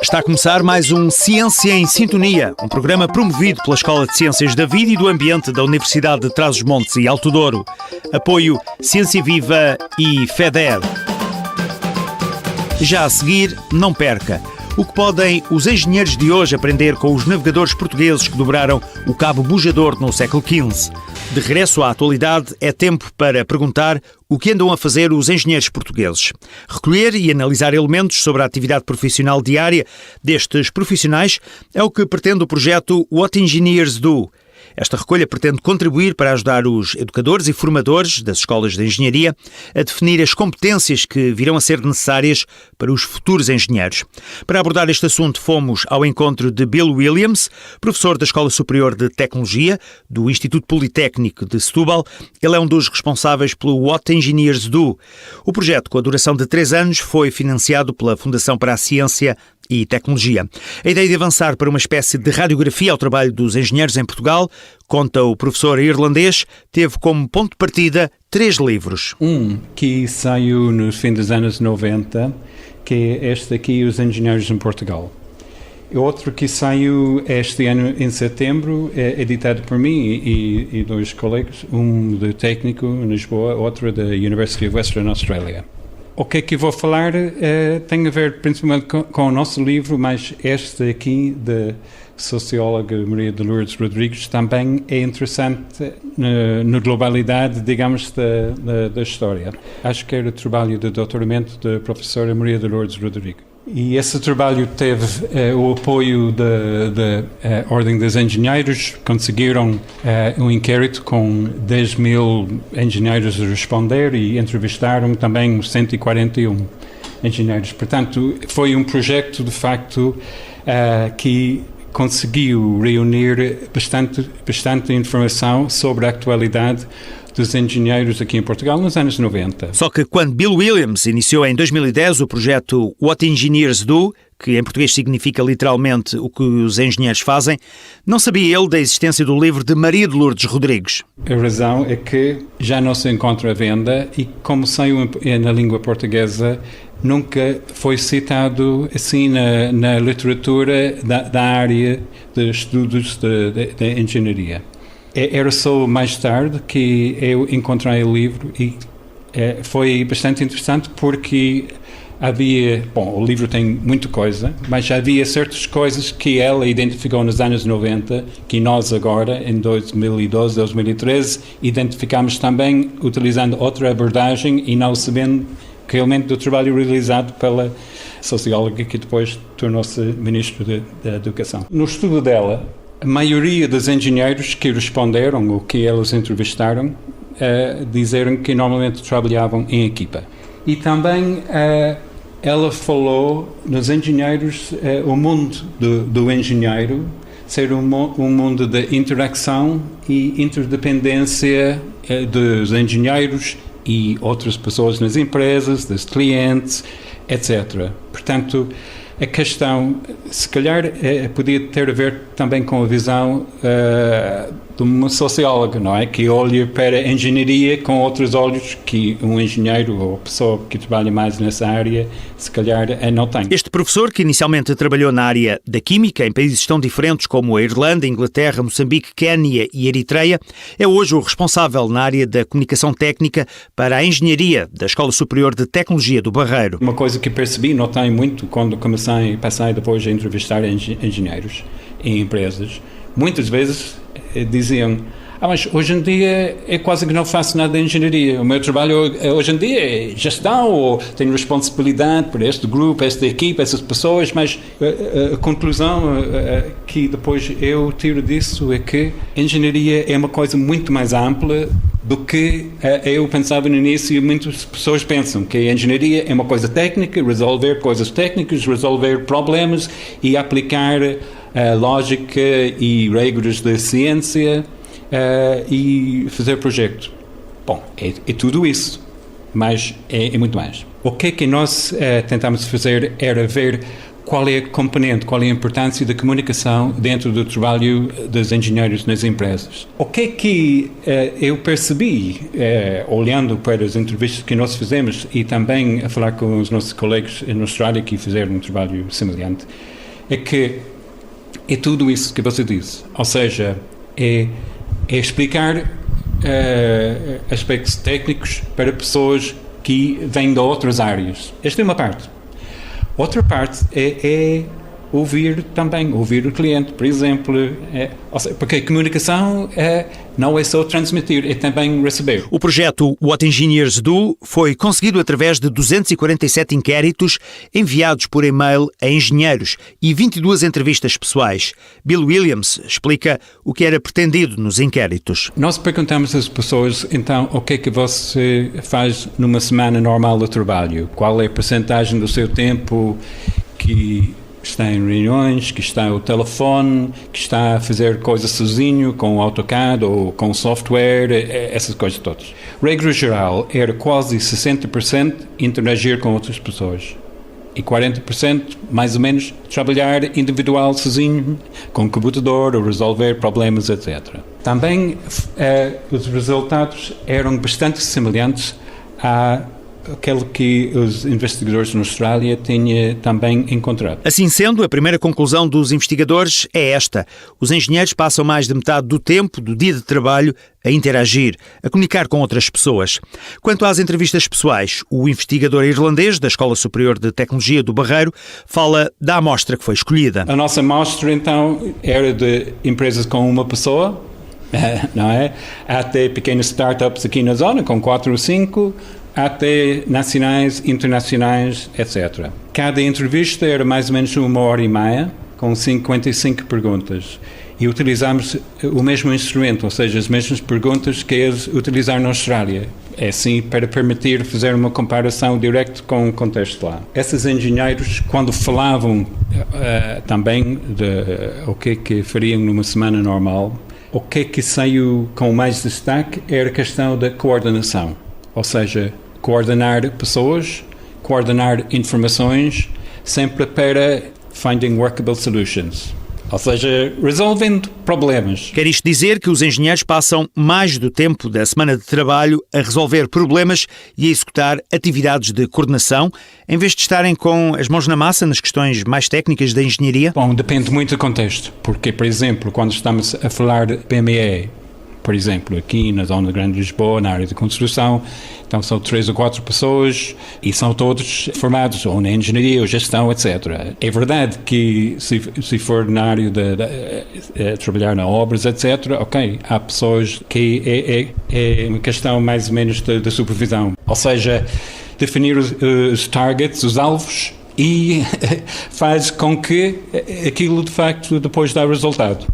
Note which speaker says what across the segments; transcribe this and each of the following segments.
Speaker 1: Está a começar mais um Ciência em Sintonia, um programa promovido pela Escola de Ciências da Vida e do Ambiente da Universidade de Trás-os-Montes e Alto Douro. Apoio Ciência Viva e FEDER. Já a seguir, não perca o que podem os engenheiros de hoje aprender com os navegadores portugueses que dobraram o Cabo Bujador no século XV. De regresso à atualidade, é tempo para perguntar o que andam a fazer os engenheiros portugueses. Recolher e analisar elementos sobre a atividade profissional diária destes profissionais é o que pretende o projeto What Engineers Do. Esta recolha pretende contribuir para ajudar os educadores e formadores das escolas de engenharia a definir as competências que virão a ser necessárias para os futuros engenheiros. Para abordar este assunto, fomos ao encontro de Bill Williams, professor da Escola Superior de Tecnologia do Instituto Politécnico de Setúbal. Ele é um dos responsáveis pelo What Engineers Do. O projeto, com a duração de 3 anos, foi financiado pela Fundação para a Ciência e Tecnologia. A ideia de avançar para uma espécie de radiografia ao trabalho dos engenheiros em Portugal, conta o professor irlandês, teve como ponto de partida 3 livros.
Speaker 2: Um que saiu no fim dos anos 90, que é este aqui, Os Engenheiros em Portugal. Outro que saiu este ano em setembro, é editado por mim e 2 colegas, um de técnico em Lisboa, outro da University of Western Australia. O que é que eu vou falar tem a ver principalmente com o nosso livro, mas este aqui, da socióloga Maria de Lourdes Rodrigues, também é interessante na globalidade, digamos, da história. Acho que era o trabalho de doutoramento da professora Maria de Lourdes Rodrigues. E esse trabalho teve o apoio da Ordem dos Engenheiros. Conseguiram um inquérito com 10 mil engenheiros a responder e entrevistaram também 141 engenheiros. Portanto, foi um projeto, de facto, que conseguiu reunir bastante informação sobre a atualidade dos engenheiros aqui em Portugal nos anos 90.
Speaker 1: Só que quando Bill Williams iniciou em 2010 o projeto What Engineers Do, que em português significa literalmente o que os engenheiros fazem, não sabia ele da existência do livro de Maria de Lourdes Rodrigues.
Speaker 2: A razão é que já não se encontra à venda e, como saiu na língua portuguesa, nunca foi citado assim na literatura da área de estudos da engenharia. Era só mais tarde que eu encontrei o livro e foi bastante interessante porque o livro tem muita coisa, mas havia certas coisas que ela identificou nos anos 90, que nós agora, em 2012, 2013, identificamos também utilizando outra abordagem e não sabendo realmente do trabalho realizado pela socióloga que depois tornou-se Ministro da Educação. No estudo dela, a maioria dos engenheiros que responderam ou que eles entrevistaram disseram que normalmente trabalhavam em equipa. E também ela falou nos engenheiros, o mundo do engenheiro ser um mundo de interação e interdependência dos engenheiros e outras pessoas nas empresas, dos clientes, etc. Portanto, a questão, se calhar, podia ter a ver também com a visão de uma socióloga, não é? Que olha para a engenharia com outros olhos que um engenheiro ou pessoa que trabalha mais nessa área, se calhar, não tem.
Speaker 1: Este professor, que inicialmente trabalhou na área da química em países tão diferentes como a Irlanda, Inglaterra, Moçambique, Quénia e Eritreia, é hoje o responsável na área da comunicação técnica para a engenharia da Escola Superior de Tecnologia do Barreiro.
Speaker 2: Uma coisa que percebi, notei muito quando passei depois a entrevistar engenheiros em empresas, muitas vezes diziam, mas hoje em dia é quase que não faço nada de engenharia. O meu trabalho hoje em dia é gestão, ou tenho responsabilidade por este grupo, esta equipa, essas pessoas, mas a conclusão que depois eu tiro disso é que a engenharia é uma coisa muito mais ampla do que eu pensava no início e muitas pessoas pensam que a engenharia é uma coisa técnica, resolver coisas técnicas, resolver problemas e aplicar lógica e regras da ciência e fazer projeto. Bom, é tudo isso, mas é muito mais. O que nós tentamos fazer era ver qual é a componente, qual é a importância da comunicação dentro do trabalho dos engenheiros nas empresas. O que é que eu percebi, olhando para as entrevistas que nós fizemos e também a falar com os nossos colegas na Austrália que fizeram um trabalho semelhante, é que é tudo isso que você disse. Ou seja, é explicar aspectos técnicos para pessoas que vêm de outras áreas. Esta é uma parte. Outra parte é ouvir o cliente, por exemplo, porque a comunicação não é só transmitir, é também receber.
Speaker 1: O projeto What Engineers Do foi conseguido através de 247 inquéritos enviados por e-mail a engenheiros e 22 entrevistas pessoais. Bill Williams explica o que era pretendido nos inquéritos.
Speaker 2: Nós perguntamos às pessoas, então, o que é que você faz numa semana normal de trabalho? Qual é a percentagem do seu tempo que está em reuniões, que está ao telefone, que está a fazer coisas sozinho com o AutoCAD ou com software, essas coisas todas. Regra geral, era quase 60% interagir com outras pessoas e 40%, mais ou menos, trabalhar individual sozinho, com computador, ou resolver problemas, etc. Também os resultados eram bastante semelhantes aquele que os investigadores na Austrália tinham também encontrado.
Speaker 1: Assim sendo, a primeira conclusão dos investigadores é esta. Os engenheiros passam mais de metade do tempo do dia de trabalho a interagir, a comunicar com outras pessoas. Quanto às entrevistas pessoais, o investigador irlandês da Escola Superior de Tecnologia do Barreiro fala da amostra que foi escolhida.
Speaker 2: A nossa amostra, então, era de empresas com uma pessoa, não é? Até pequenas startups aqui na zona, com 4 ou 5, até nacionais, internacionais, etc. Cada entrevista era mais ou menos 1h30, com 55 perguntas. E utilizamos o mesmo instrumento, ou seja, as mesmas perguntas que eles utilizaram na Austrália. É assim para permitir fazer uma comparação direta com o contexto lá. Esses engenheiros, quando falavam também de o que é que fariam numa semana normal, o que é que saiu com mais destaque era a questão da coordenação. Ou seja, coordenar pessoas, coordenar informações, sempre para finding workable solutions. Ou seja, resolvendo problemas.
Speaker 1: Quer isto dizer que os engenheiros passam mais do tempo da semana de trabalho a resolver problemas e a executar atividades de coordenação, em vez de estarem com as mãos na massa nas questões mais técnicas da engenharia?
Speaker 2: Bom, depende muito do contexto. Porque, por exemplo, quando estamos a falar de PME, por exemplo, aqui na zona Grande de Lisboa, na área de construção, então são 3 ou 4 pessoas e são todos formados ou na engenharia ou gestão, etc. É verdade que se for na área de trabalhar na obras, etc., ok, há pessoas que é uma questão mais ou menos da supervisão. Ou seja, definir os targets, os alvos, e faz com que aquilo de facto depois dá resultado.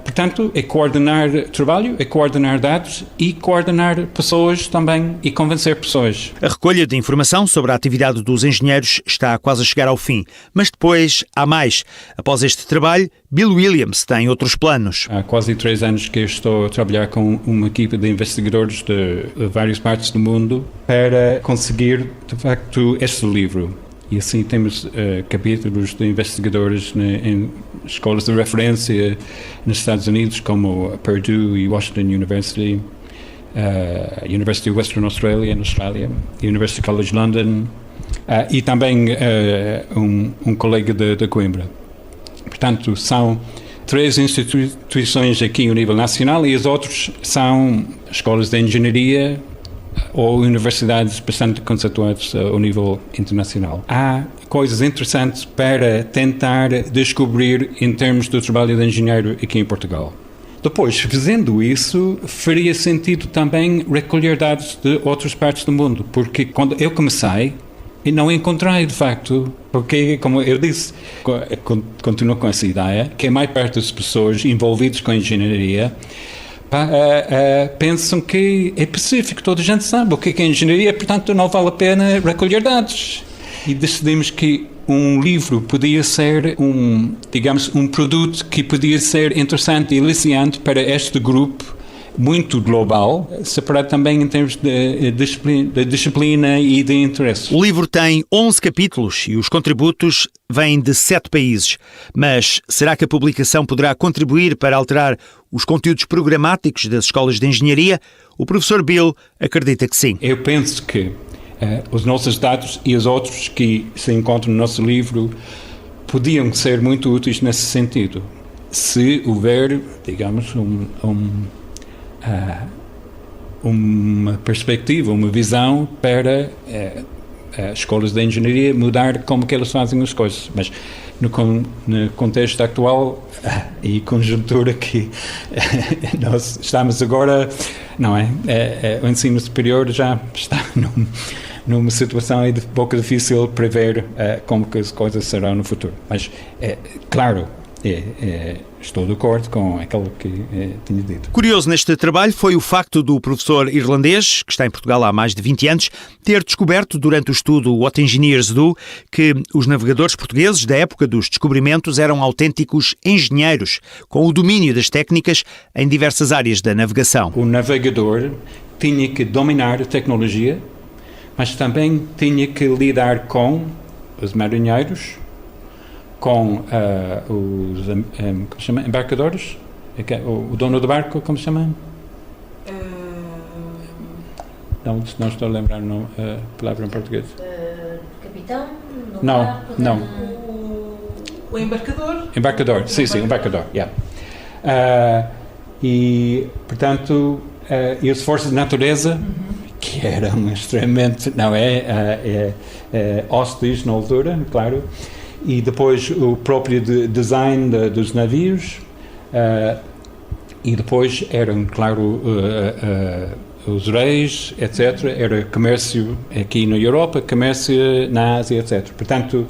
Speaker 2: Portanto, é coordenar trabalho, é coordenar dados e coordenar pessoas também e convencer pessoas.
Speaker 1: A recolha de informação sobre a atividade dos engenheiros está quase a chegar ao fim, mas depois há mais. Após este trabalho, Bill Williams tem outros planos.
Speaker 2: Há quase 3 anos que eu estou a trabalhar com uma equipe de investigadores de várias partes do mundo para conseguir de facto este livro. E assim temos capítulos de investigadores em escolas de referência nos Estados Unidos, como Purdue e Washington University, University of Western Australia, na Austrália, University College London, e também um colega de Coimbra. Portanto, são 3 instituições aqui no nível nacional e as outras são escolas de engenharia ou universidades bastante conceituadas ao nível internacional. Há coisas interessantes para tentar descobrir em termos do trabalho de engenheiro aqui em Portugal. Depois, fazendo isso, faria sentido também recolher dados de outras partes do mundo, porque quando eu comecei, eu não encontrei de facto, porque, como eu disse, continuo com essa ideia, que a maior parte das pessoas envolvidas com a engenharia pensam que é pacífico, toda a gente sabe o que é engenharia, portanto não vale a pena recolher dados. E decidimos que um livro podia ser um produto que podia ser interessante e aliciante para este grupo muito global, separado também em termos de disciplina e de interesse.
Speaker 1: O livro tem 11 capítulos e os contributos vêm de 7 países. Mas será que a publicação poderá contribuir para alterar os conteúdos programáticos das escolas de engenharia? O professor Bill acredita que sim.
Speaker 2: Eu penso que os nossos dados e os outros que se encontram no nosso livro podiam ser muito úteis nesse sentido. Se houver, digamos, uma perspectiva, uma visão para as escolas de engenharia mudar como que elas fazem as coisas. Mas no contexto atual e conjuntura que nós estamos agora, não é? O ensino superior já está numa situação aí de pouco difícil prever como que as coisas serão no futuro. Mas, claro, estou de acordo com aquilo que tinha dito.
Speaker 1: Curioso neste trabalho foi o facto do professor irlandês, que está em Portugal há mais de 20 anos, ter descoberto durante o estudo What Engineers Do que os navegadores portugueses da época dos descobrimentos eram autênticos engenheiros, com o domínio das técnicas em diversas áreas da navegação.
Speaker 2: O navegador tinha que dominar a tecnologia, mas também tinha que lidar com os marinheiros, com os como se chama? Embarcadores? O dono do barco, como se chama? Não estou a lembrar a palavra em português.
Speaker 3: Capitão?
Speaker 2: Não,
Speaker 3: barco,
Speaker 2: não.
Speaker 4: O embarcador?
Speaker 2: Embarcador, sim, embarcador, yeah. E, portanto, e as forças de natureza, que eram extremamente, hostis na altura, claro, e depois o próprio design dos navios, e depois eram, claro, os reis, etc. Era comércio aqui na Europa, comércio na Ásia, etc. Portanto,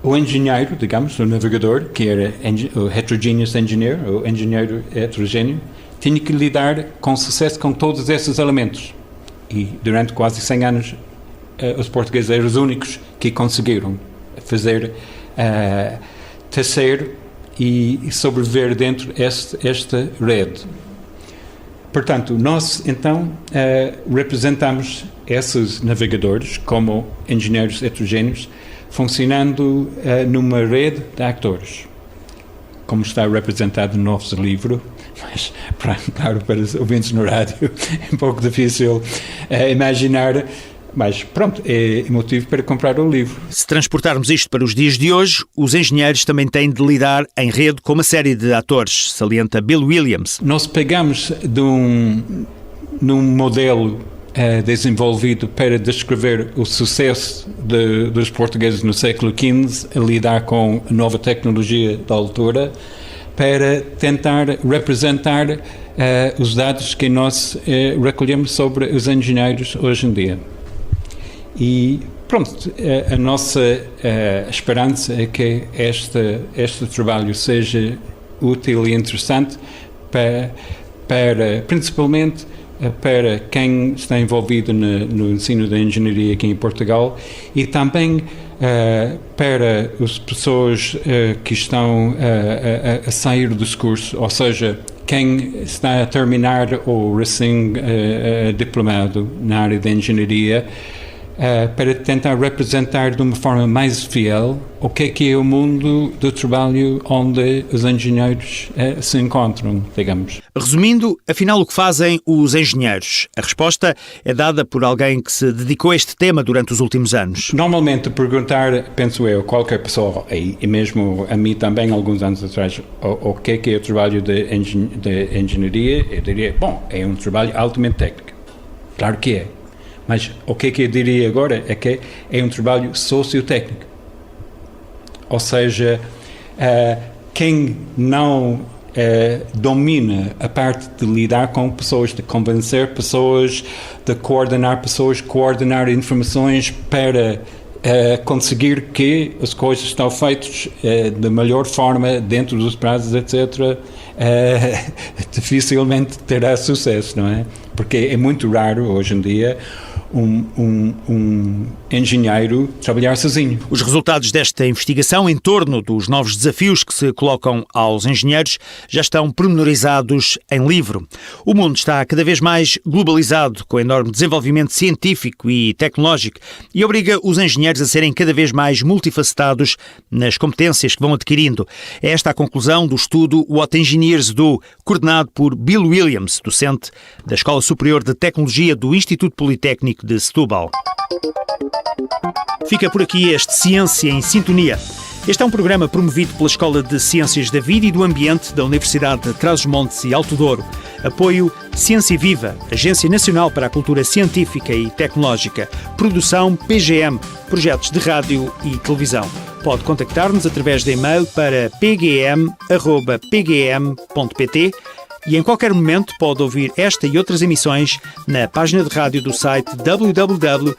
Speaker 2: o engenheiro, digamos, o navegador, que era o heterogeneous engineer, o engenheiro heterogêneo, tinha que lidar com sucesso com todos esses elementos. E durante quase 100 anos, os portugueses eram os únicos que conseguiram fazer, tecer e sobreviver dentro desta rede. Portanto, nós, então, representamos esses navegadores como engenheiros heterogêneos, funcionando numa rede de atores, como está representado no nosso livro, mas, claro, para os ouvintes no rádio é um pouco difícil imaginar, mas pronto, é motivo para comprar o livro.
Speaker 1: Se transportarmos isto para os dias de hoje, os engenheiros também têm de lidar em rede com uma série de atores, salienta Bill Williams.
Speaker 2: Nós pegamos num modelo desenvolvido para descrever o sucesso dos portugueses no século XV a lidar com a nova tecnologia da altura, para tentar representar os dados que nós recolhemos sobre os engenheiros hoje em dia. E pronto, a nossa esperança é que este trabalho seja útil e interessante para principalmente para quem está envolvido no ensino da engenharia aqui em Portugal e também para as pessoas que estão a sair dos cursos, ou seja, quem está a terminar ou recém-diplomado na área da engenharia, para tentar representar de uma forma mais fiel o que é o mundo do trabalho onde os engenheiros se encontram, digamos.
Speaker 1: Resumindo, afinal, o que fazem os engenheiros? A resposta é dada por alguém que se dedicou a este tema durante os últimos anos.
Speaker 2: Normalmente, perguntar, penso eu, qualquer pessoa, e mesmo a mim também, alguns anos atrás, o que é o trabalho de engenharia, eu diria, bom, é um trabalho altamente técnico. Claro que é. Mas o que eu diria agora é que é um trabalho sociotécnico. Ou seja, quem não domina a parte de lidar com pessoas, de convencer pessoas, de coordenar pessoas, coordenar informações para conseguir que as coisas estão feitas da melhor forma, dentro dos prazos, etc., dificilmente terá sucesso, não é? Porque é muito raro, hoje em dia, um engenheiro trabalhar sozinho.
Speaker 1: Os resultados desta investigação em torno dos novos desafios que se colocam aos engenheiros já estão pormenorizados em livro. O mundo está cada vez mais globalizado, com enorme desenvolvimento científico e tecnológico, e obriga os engenheiros a serem cada vez mais multifacetados nas competências que vão adquirindo. É esta a conclusão do estudo What Engineers Do, coordenado por Bill Williams, docente da Escola Superior de Tecnologia do Instituto Politécnico de Setúbal. Fica por aqui este Ciência em Sintonia. Este é um programa promovido pela Escola de Ciências da Vida e do Ambiente da Universidade de Trás-os-Montes e Alto Douro. Apoio Ciência Viva, Agência Nacional para a Cultura Científica e Tecnológica. Produção PGM, projetos de rádio e televisão. Pode contactar-nos através de e-mail para pgm@pgm.pt e em qualquer momento pode ouvir esta e outras emissões na página de rádio do site www.pgm.pt.